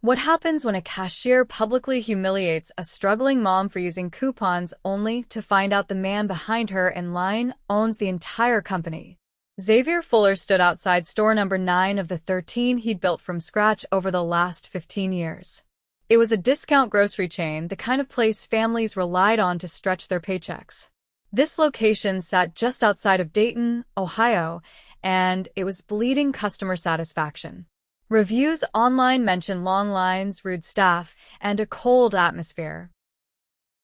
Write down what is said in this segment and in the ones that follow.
What happens when a cashier publicly humiliates a struggling mom for using coupons only to find out the man behind her in line owns the entire company? Xavier Fuller stood outside store number 9 of the 13 he'd built from scratch over the last 15 years. It was a discount grocery chain, the kind of place families relied on to stretch their paychecks. This location sat just outside of Dayton, Ohio, and it was bleeding customer satisfaction. Reviews online mention long lines, rude staff, and a cold atmosphere.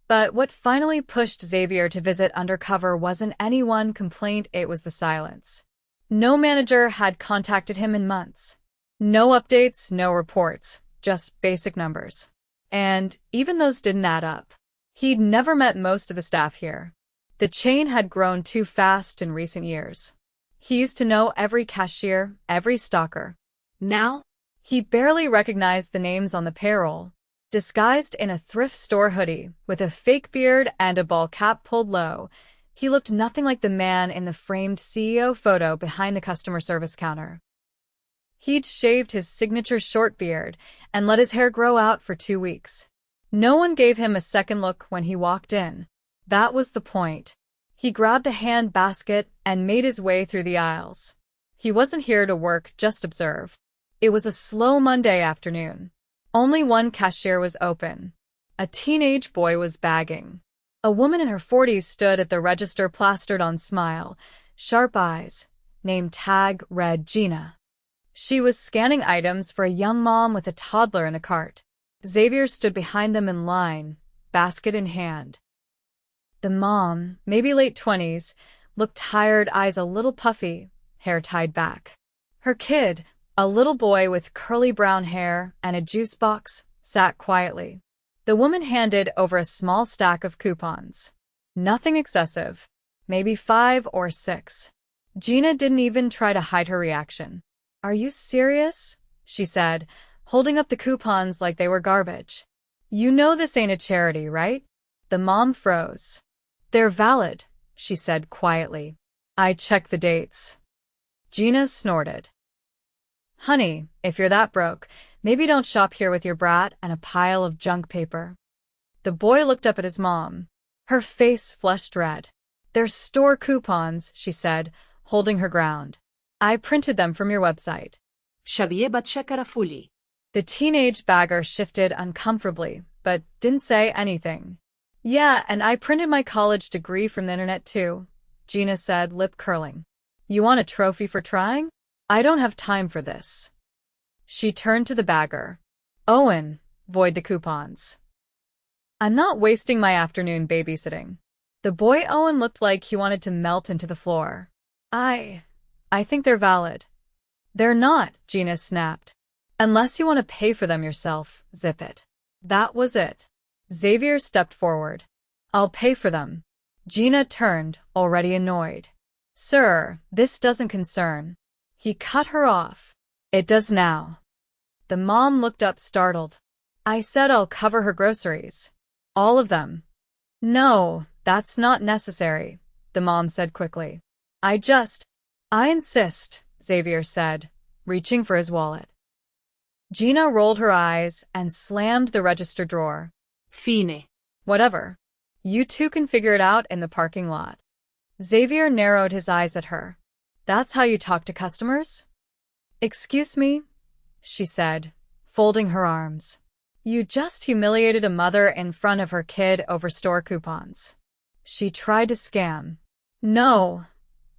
But what finally pushed Xavier to visit Undercover wasn't any one complaint, it was the silence. No manager had contacted him in months. No updates, no reports, just basic numbers. And even those didn't add up. He'd never met most of the staff here. The chain had grown too fast in recent years. He used to know every cashier, every stalker. Now, he barely recognized the names on the payroll. Disguised in a thrift store hoodie, with a fake beard and a ball cap pulled low, he looked nothing like the man in the framed CEO photo behind the customer service counter. He'd shaved his signature short beard and let his hair grow out for 2 weeks. No one gave him a second look when he walked in. That was the point. He grabbed a hand basket and made his way through the aisles. He wasn't here to work, just observe. It was a slow Monday afternoon. Only one cashier was open. A teenage boy was bagging. A woman in her 40s stood at the register, plastered on smile, sharp eyes. Name tag read Gina. She was scanning items for a young mom with a toddler in the cart. Xavier stood behind them in line, basket in hand. The mom, maybe late 20s, looked tired, eyes a little puffy, hair tied back. Her kid, a little boy with curly brown hair and a juice box, sat quietly. The woman handed over a small stack of coupons. Nothing excessive, maybe 5 or 6. Gina didn't even try to hide her reaction. "Are you serious?" she said, holding up the coupons like they were garbage. "You know this ain't a charity, right?" The mom froze. "They're valid," she said quietly. "I checked the dates." Gina snorted. "Honey, if you're that broke, maybe don't shop here with your brat and a pile of junk paper." The boy looked up at his mom. Her face flushed red. "They're store coupons," she said, holding her ground. "I printed them from your website." The teenage bagger shifted uncomfortably, but didn't say anything. "Yeah, and I printed my college degree from the internet too," Gina said, lip curling. "You want a trophy for trying? I don't have time for this." She turned to the bagger. "Owen, void the coupons. I'm not wasting my afternoon babysitting." The boy Owen looked like he wanted to melt into the floor. I think they're valid." "They're not," Gina snapped. "Unless you want to pay for them yourself, zip it." That was it. Xavier stepped forward. "I'll pay for them." Gina turned, already annoyed. "Sir, this doesn't concern." He cut her off. "It does now." The mom looked up, startled. "I said I'll cover her groceries. All of them." "No, that's not necessary," the mom said quickly. I insist," Xavier said, reaching for his wallet. Gina rolled her eyes and slammed the register drawer. "Fine. Whatever. You two can figure it out in the parking lot." Xavier narrowed his eyes at her. "That's how you talk to customers?" "Excuse me," she said, folding her arms. "You just humiliated a mother in front of her kid over store coupons. She tried to scam." "No,"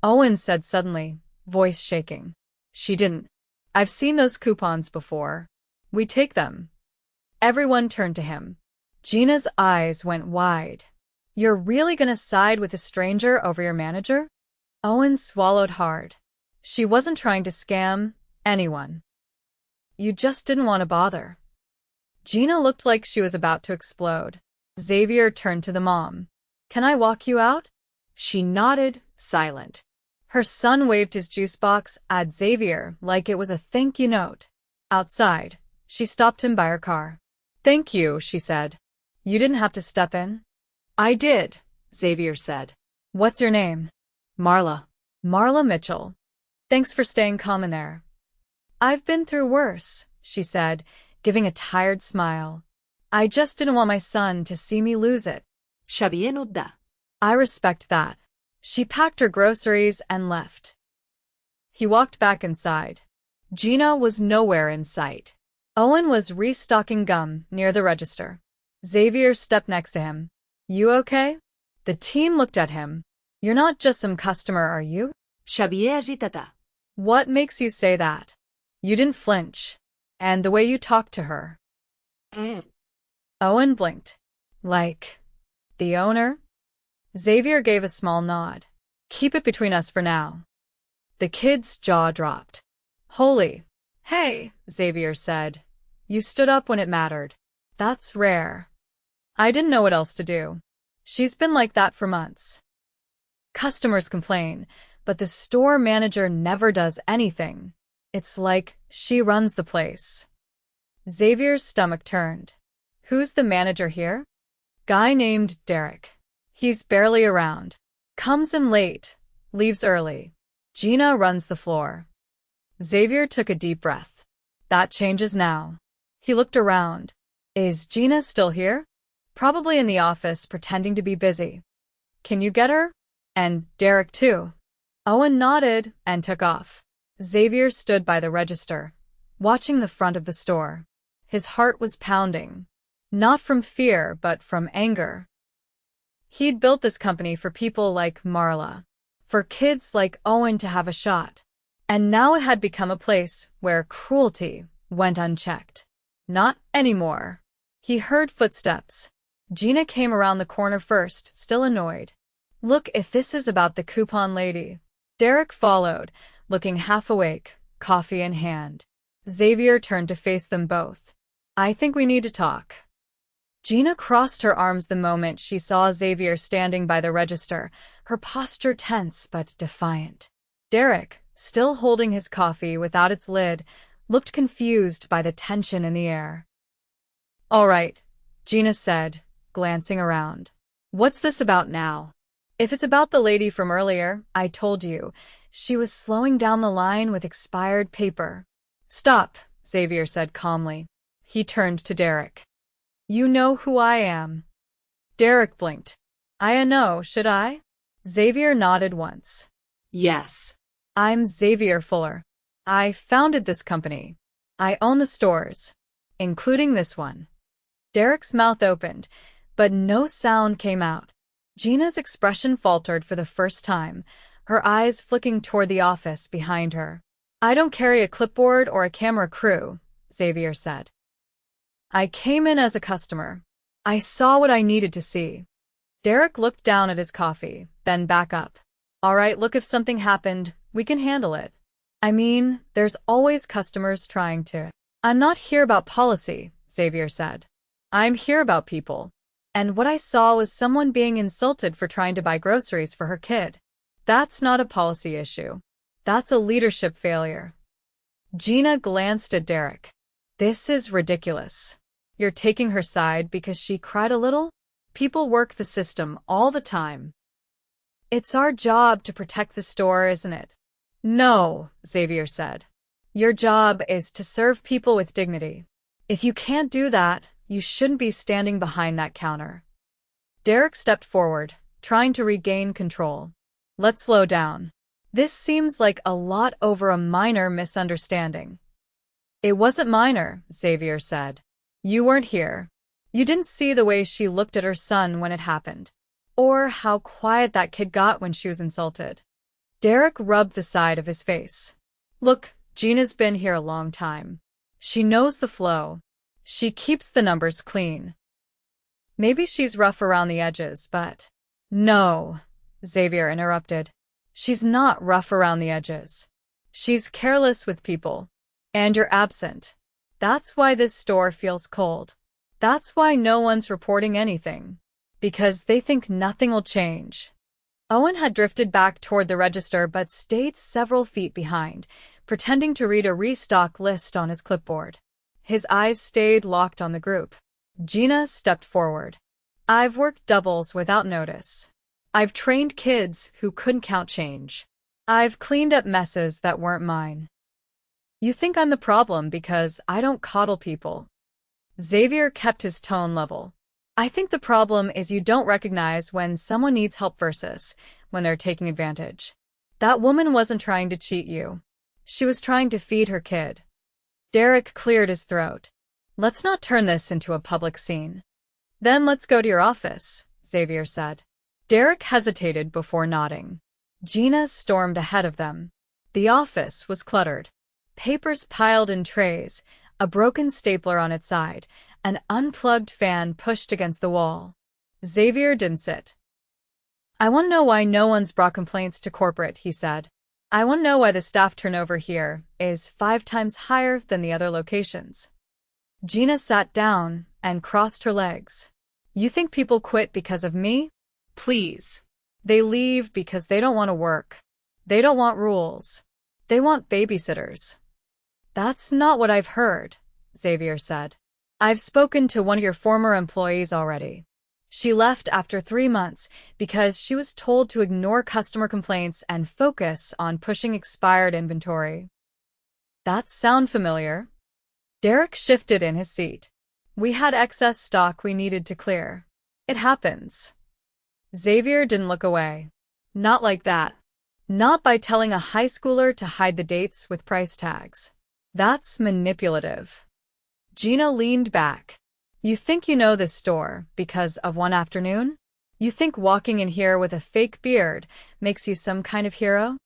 Owen said suddenly, voice shaking. "She didn't. I've seen those coupons before. We take them." Everyone turned to him. Gina's eyes went wide. "You're really gonna side with a stranger over your manager?" Owen swallowed hard. She wasn't trying to scam anyone. "You just didn't want to bother." Gina looked like she was about to explode. Xavier turned to the mom. "Can I walk you out?" She nodded, silent. Her son waved his juice box at Xavier like it was a thank you note. Outside, she stopped him by her car. "Thank you," she said. "You didn't have to step in." "I did," Xavier said. "What's your name?" "Marla." "Marla Mitchell. Thanks for staying calm in there." "I've been through worse," she said, giving a tired smile. I just didn't want my son to see me lose it. Xavier I respect that. She packed her groceries and left. He walked back inside. Gina was nowhere in sight. Owen was restocking gum near the register. Xavier stepped next to him. You okay? The teen looked at him. You're not just some customer, are you? Xavier agitada. What makes you say that? You didn't flinch. And the way you talked to her. Owen blinked. Like, the owner? Xavier gave a small nod. Keep it between us for now. The kid's jaw dropped. Holy. Hey, Xavier said. You stood up when it mattered. That's rare. I didn't know what else to do. She's been like that for months. Customers complain, but the store manager never does anything. It's like she runs the place. Xavier's stomach turned. Who's the manager here? Guy named Derek. He's barely around. Comes in late, leaves early. Gina runs the floor. Xavier took a deep breath. That changes now. He looked around. Is Gina still here? Probably in the office, pretending to be busy. Can you get her? And Derek too. Owen nodded and took off. Xavier stood by the register, watching the front of the store. His heart was pounding. Not from fear, but from anger. He'd built this company for people like Marla, for kids like Owen to have a shot. And now it had become a place where cruelty went unchecked. Not anymore. He heard footsteps. Gina came around the corner first, still annoyed. Look, if this is about the coupon lady. Derek followed, looking half awake, coffee in hand. Xavier turned to face them both. I think we need to talk. Gina crossed her arms the moment she saw Xavier standing by the register, her posture tense but defiant. Derek, still holding his coffee without its lid, looked confused by the tension in the air. All right, Gina said, glancing around. What's this about now? If it's about the lady from earlier, I told you. She was slowing down the line with expired paper. Stop, Xavier said calmly. He turned to Derek. You know who I am. Derek blinked. I know, should I? Xavier nodded once. Yes. I'm Xavier Fuller. I founded this company. I own the stores, including this one. Derek's mouth opened, but no sound came out. Gina's expression faltered for the first time, her eyes flicking toward the office behind her. I don't carry a clipboard or a camera crew, Xavier said. I came in as a customer. I saw what I needed to see. Derek looked down at his coffee, then back up. All right, look, if something happened, we can handle it. I mean, there's always customers trying to. I'm not here about policy, Xavier said. I'm here about people. And what I saw was someone being insulted for trying to buy groceries for her kid. That's not a policy issue. That's a leadership failure. Gina glanced at Derek. This is ridiculous. You're taking her side because she cried a little? People work the system all the time. It's our job to protect the store, isn't it? No, Xavier said. Your job is to serve people with dignity. If you can't do that, you shouldn't be standing behind that counter. Derek stepped forward, trying to regain control. Let's slow down. This seems like a lot over a minor misunderstanding. It wasn't minor, Xavier said. You weren't here. You didn't see the way she looked at her son when it happened, or how quiet that kid got when she was insulted. Derek rubbed the side of his face. Look, Gina's been here a long time. She knows the flow. She keeps the numbers clean. Maybe she's rough around the edges, but... No, Xavier interrupted. She's not rough around the edges. She's careless with people. And you're absent. That's why this store feels cold. That's why no one's reporting anything. Because they think nothing will change. Owen had drifted back toward the register but stayed several feet behind, pretending to read a restock list on his clipboard. His eyes stayed locked on the group. Gina stepped forward. I've worked doubles without notice. I've trained kids who couldn't count change. I've cleaned up messes that weren't mine. You think I'm the problem because I don't coddle people. Xavier kept his tone level. I think the problem is you don't recognize when someone needs help versus when they're taking advantage. That woman wasn't trying to cheat you. She was trying to feed her kid. Derek cleared his throat. Let's not turn this into a public scene. Then let's go to your office, Xavier said. Derek hesitated before nodding. Gina stormed ahead of them. The office was cluttered. Papers piled in trays, a broken stapler on its side, an unplugged fan pushed against the wall. Xavier didn't sit. I want to know why no one's brought complaints to corporate, he said. I want to know why the staff turnover here is 5 times higher than the other locations. Gina sat down and crossed her legs. You think people quit because of me? Please. They leave because they don't want to work. They don't want rules. They want babysitters. That's not what I've heard, Xavier said. I've spoken to one of your former employees already. She left after 3 months because she was told to ignore customer complaints and focus on pushing expired inventory. That sound familiar? Derek shifted in his seat. We had excess stock we needed to clear. It happens. Xavier didn't look away. Not like that. Not by telling a high schooler to hide the dates with price tags. That's manipulative. Gina leaned back. You think you know this store because of one afternoon? You think walking in here with a fake beard makes you some kind of hero?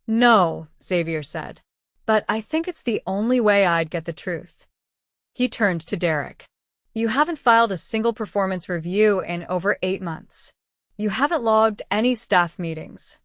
No, Xavier said. But I think it's the only way I'd get the truth. He turned to Derek. You haven't filed a single performance review in over 8 months. You haven't logged any staff meetings.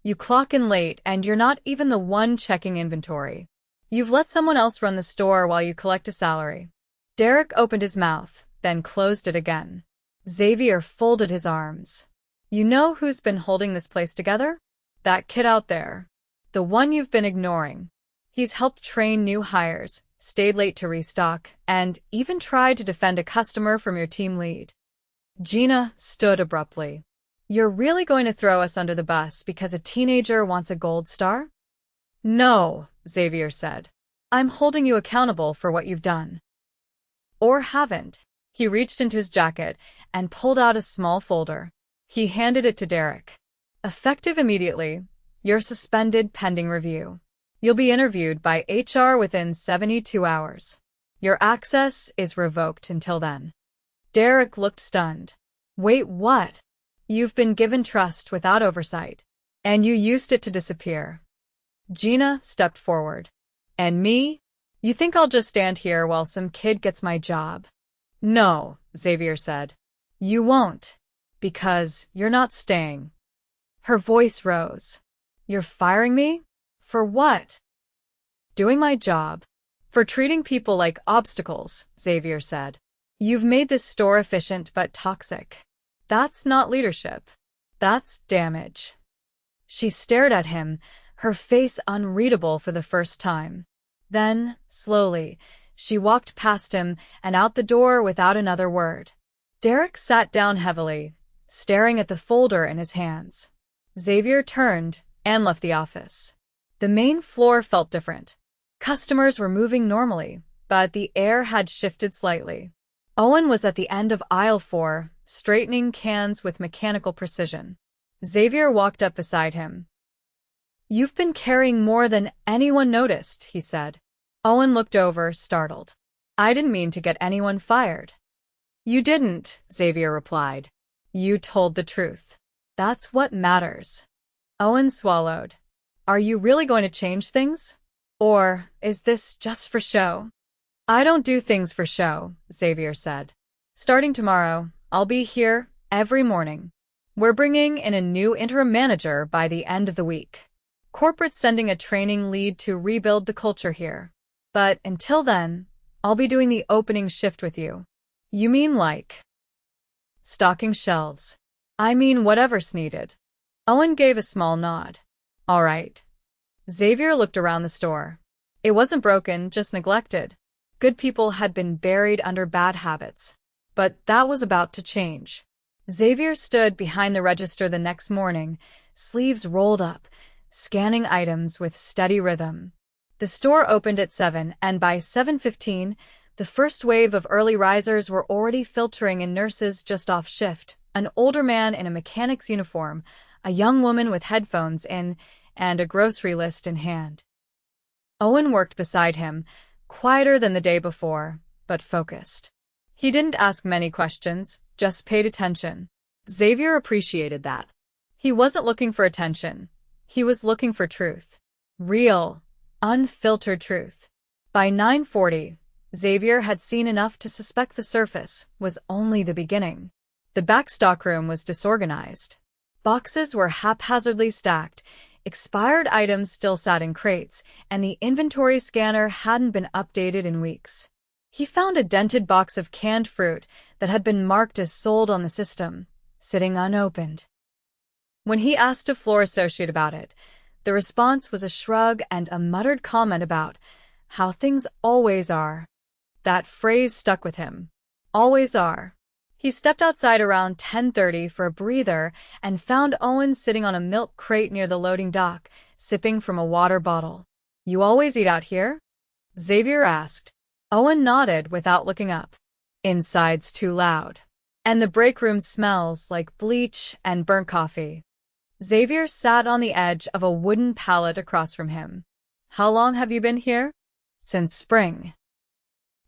You clock in late and you're not even the one checking inventory. You've let someone else run the store while you collect a salary. Derek opened his mouth, then closed it again. Xavier folded his arms. You know who's been holding this place together? That kid out there. The one you've been ignoring. He's helped train new hires, stayed late to restock, and even tried to defend a customer from your team lead. Gina stood abruptly. You're really going to throw us under the bus because a teenager wants a gold star? No, Xavier said. I'm holding you accountable for what you've done. Or haven't. He reached into his jacket and pulled out a small folder. He handed it to Derek. Effective immediately, you're suspended pending review. You'll be interviewed by HR within 72 hours. Your access is revoked until then. Derek looked stunned. Wait, what? You've been given trust without oversight, and you used it to disappear. Gina stepped forward. And me? You think I'll just stand here while some kid gets my job? No, Xavier said. You won't. Because you're not staying. Her voice rose. You're firing me? For what? Doing my job. For treating people like obstacles, Xavier said. You've made this store efficient but toxic. That's not leadership. That's damage. She stared at him, her face unreadable for the first time. Then, slowly, she walked past him and out the door without another word. Derek sat down heavily, staring at the folder in his hands. Xavier turned and left the office. The main floor felt different. Customers were moving normally, but the air had shifted slightly. Owen was at the end of aisle 4, straightening cans with mechanical precision. Xavier walked up beside him. You've been carrying more than anyone noticed, he said. Owen looked over, startled. I didn't mean to get anyone fired. You didn't, Xavier replied. You told the truth. That's what matters. Owen swallowed. Are you really going to change things? Or is this just for show? I don't do things for show, Xavier said. Starting tomorrow, I'll be here every morning. We're bringing in a new interim manager by the end of the week. Corporate's sending a training lead to rebuild the culture here. But until then, I'll be doing the opening shift with you. You mean like stocking shelves? I mean whatever's needed. Owen gave a small nod. All right. Xavier looked around the store. It wasn't broken, just neglected. Good people had been buried under bad habits. But that was about to change. Xavier stood behind the register the next morning, sleeves rolled up, scanning items with steady rhythm. The store opened at 7, and by 7:15, The first wave of early risers were already filtering in nurses just off shift, an older man in a mechanic's uniform, a young woman with headphones in, and a grocery list in hand. Owen worked beside him, quieter than the day before, but focused. He didn't ask many questions, just paid attention. Xavier appreciated that. He wasn't looking for attention. He was looking for truth. Real, unfiltered truth. By 9:40, Xavier had seen enough to suspect the surface was only the beginning. The back stockroom was disorganized. Boxes were haphazardly stacked, expired items still sat in crates, and the inventory scanner hadn't been updated in weeks. He found a dented box of canned fruit that had been marked as sold on the system, sitting unopened. When he asked a floor associate about it, the response was a shrug and a muttered comment about how things always are. That phrase stuck with him. Always are. He stepped outside around 10:30 for a breather and found Owen sitting on a milk crate near the loading dock, sipping from a water bottle. "You always eat out here?" Xavier asked. Owen nodded without looking up. "Inside's too loud. And the break room smells like bleach and burnt coffee." Xavier sat on the edge of a wooden pallet across from him. "How long have you been here?" "Since spring."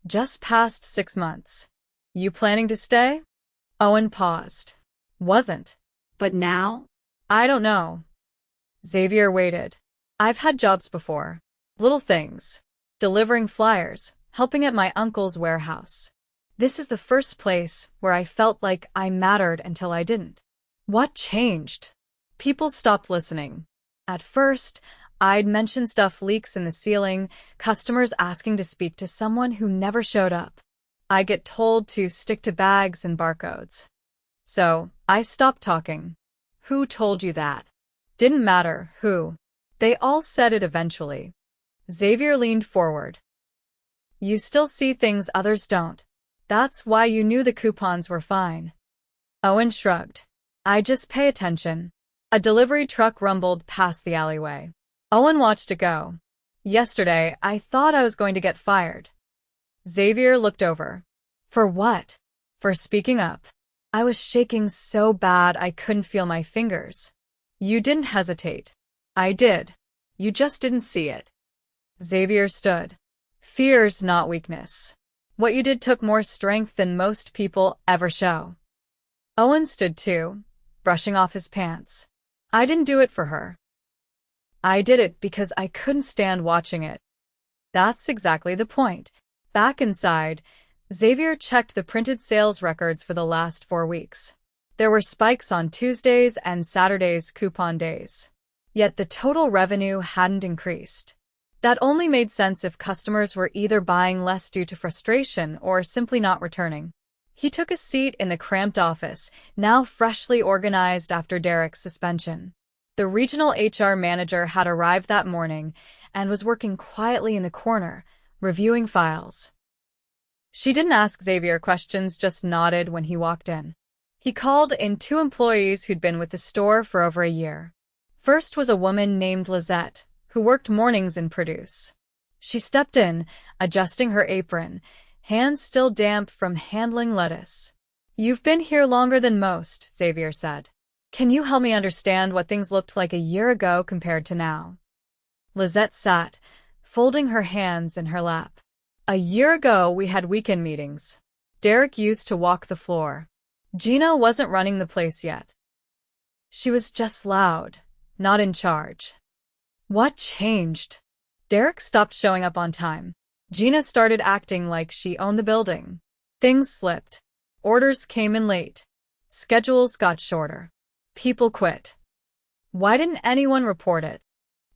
"Just past 6 months. You planning to stay?" Owen paused. "Wasn't. But now? I don't know." Xavier waited. "I've had jobs before. Little things. Delivering flyers, helping at my uncle's warehouse. This is the first place where I felt like I mattered until I didn't." What changed? People stopped listening. At first, I'd mention stuff leaks in the ceiling, customers asking to speak to someone who never showed up. I get told to stick to bags and barcodes. So, I stopped talking. "Who told you that?" Didn't matter who. They all said it eventually. Xavier leaned forward. "You still see things others don't. That's why you knew the coupons were fine." Owen shrugged. "I just pay attention." A delivery truck rumbled past the alleyway. Owen watched it go. "Yesterday, I thought I was going to get fired." Xavier looked over. "For what?" "For speaking up. I was shaking so bad I couldn't feel my fingers." "You didn't hesitate." "I did. You just didn't see it." Xavier stood. "Fear's not weakness. What you did took more strength than most people ever show." Owen stood too, brushing off his pants. "I didn't do it for her. I did it because I couldn't stand watching it." That's exactly the point. Back inside, Xavier checked the printed sales records for the last 4 weeks. There were spikes on Tuesdays and Saturdays coupon days. Yet the total revenue hadn't increased. That only made sense if customers were either buying less due to frustration or simply not returning. He took a seat in the cramped office, now freshly organized after Derek's suspension. The regional HR manager had arrived that morning and was working quietly in the corner, reviewing files. She didn't ask Xavier questions, just nodded when he walked in. He called in 2 employees who'd been with the store for over a year. First was a woman named Lizette, who worked mornings in produce. She stepped in, adjusting her apron, hands still damp from handling lettuce. "You've been here longer than most," Xavier said. "Can you help me understand what things looked like a year ago compared to now?" Lizette sat, folding her hands in her lap. "A year ago we had weekend meetings. Derek used to walk the floor. Gina wasn't running the place yet. She was just loud, not in charge." What changed? Derek stopped showing up on time. Gina started acting like she owned the building. Things slipped. Orders came in late. Schedules got shorter. People quit. Why didn't anyone report it?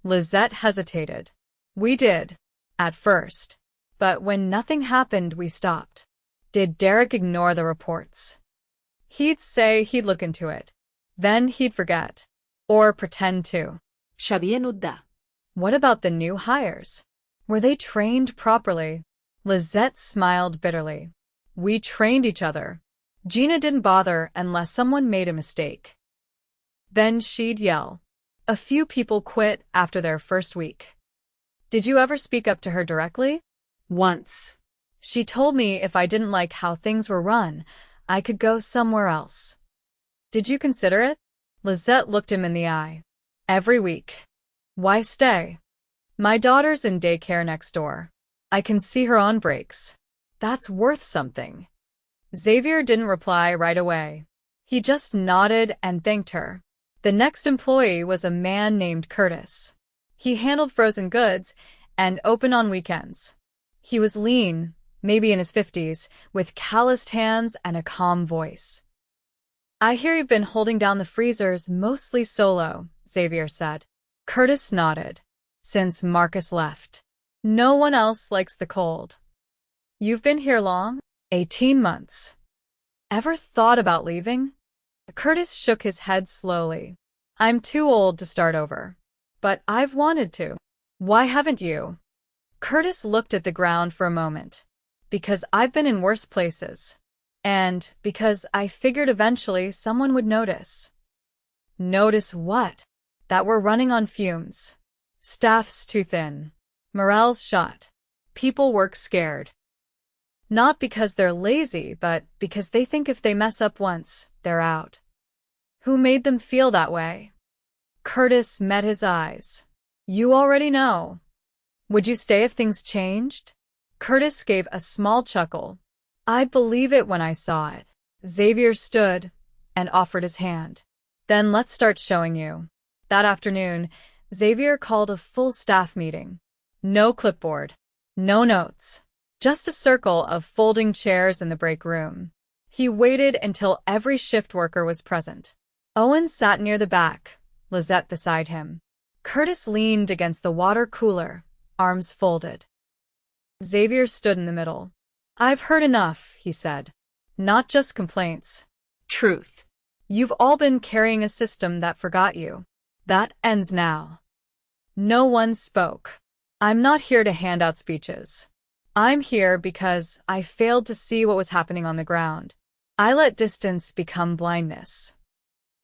Lizette hesitated. "We did. At first. But when nothing happened, we stopped." Did Derek ignore the reports? He'd say he'd look into it. Then he'd forget. Or pretend to. Xavier nudda. What about the new hires? Were they trained properly? Lizette smiled bitterly. "We trained each other. Gina didn't bother unless someone made a mistake. Then she'd yell. A few people quit after their first week." "Did you ever speak up to her directly?" Once. She told me if I didn't like how things were run, I could go somewhere else. Did you consider it? Lizette looked him in the eye. Every week. Why stay? My daughter's in daycare next door. I can see her on breaks. That's worth something. Xavier didn't reply right away. He just nodded and thanked her. The next employee was a man named Curtis. He handled frozen goods and opened on weekends. He was lean, maybe in his 50s, with calloused hands and a calm voice. I hear you've been holding down the freezers mostly solo, Xavier said. Curtis nodded. Since Marcus left. No one else likes the cold. You've been here long? 18 months. Ever thought about leaving? Curtis shook his head slowly. I'm too old to start over. But I've wanted to. Why haven't you? Curtis looked at the ground for a moment. Because I've been in worse places. And because I figured eventually someone would notice. Notice what? That we're running on fumes. Staff's too thin. Morale's shot. People work scared. Not because they're lazy, but because they think if they mess up once, they're out. Who made them feel that way? Curtis met his eyes. You already know. Would you stay if things changed? Curtis gave a small chuckle. I'd believe it when I saw it. Xavier stood and offered his hand. Then let's start showing you. That afternoon, Xavier called a full staff meeting. No clipboard. No notes. Just a circle of folding chairs in the break room. He waited until every shift worker was present. Owen sat near the back, Lizette beside him. Curtis leaned against the water cooler, arms folded. Xavier stood in the middle. I've heard enough, he said. Not just complaints. Truth. You've all been carrying a system that forgot you. That ends now. No one spoke. I'm not here to hand out speeches. I'm here because I failed to see what was happening on the ground. I let distance become blindness.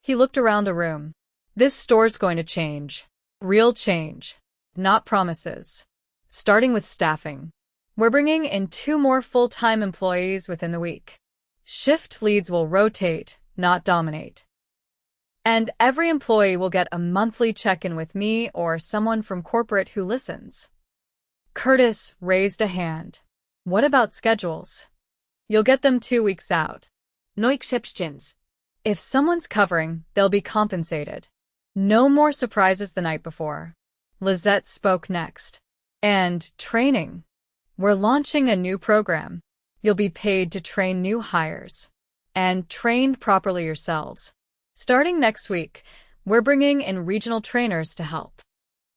He looked around the room. This store's going to change. Real change. Not promises. Starting with staffing. We're bringing in 2 more full-time employees within the week. Shift leads will rotate, not dominate. And every employee will get a monthly check-in with me or someone from corporate who listens. Curtis raised a hand. What about schedules? You'll get them 2 weeks out. No exceptions. If someone's covering, they'll be compensated. No more surprises the night before. Lizette spoke next. And training. We're launching a new program. You'll be paid to train new hires. And trained properly yourselves. Starting next week, we're bringing in regional trainers to help.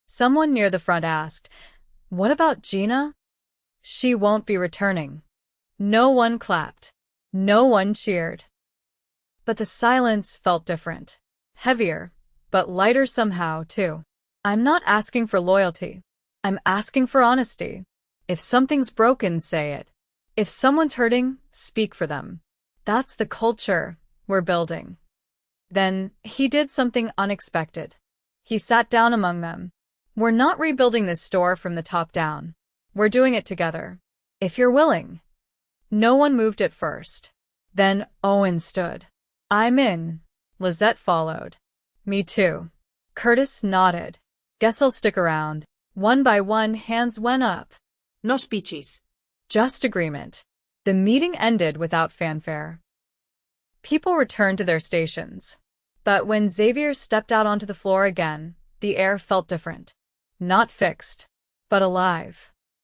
Someone near the front asked, what about Gina? She won't be returning. No one clapped. No one cheered. But the silence felt different. Heavier, but lighter somehow, too. I'm not asking for loyalty. I'm asking for honesty. If something's broken, say it. If someone's hurting, speak for them. That's the culture we're building. Then he did something unexpected. He sat down among them. We're not rebuilding this store from the top down. We're doing it together. If you're willing. No one moved at first. Then Owen stood. I'm in. Lizette followed. Me too. Curtis nodded. Guess I'll stick around. One by one, hands went up. No speeches. Just agreement. The meeting ended without fanfare. People returned to their stations. But when Xavier stepped out onto the floor again, the air felt different. Not fixed, but alive.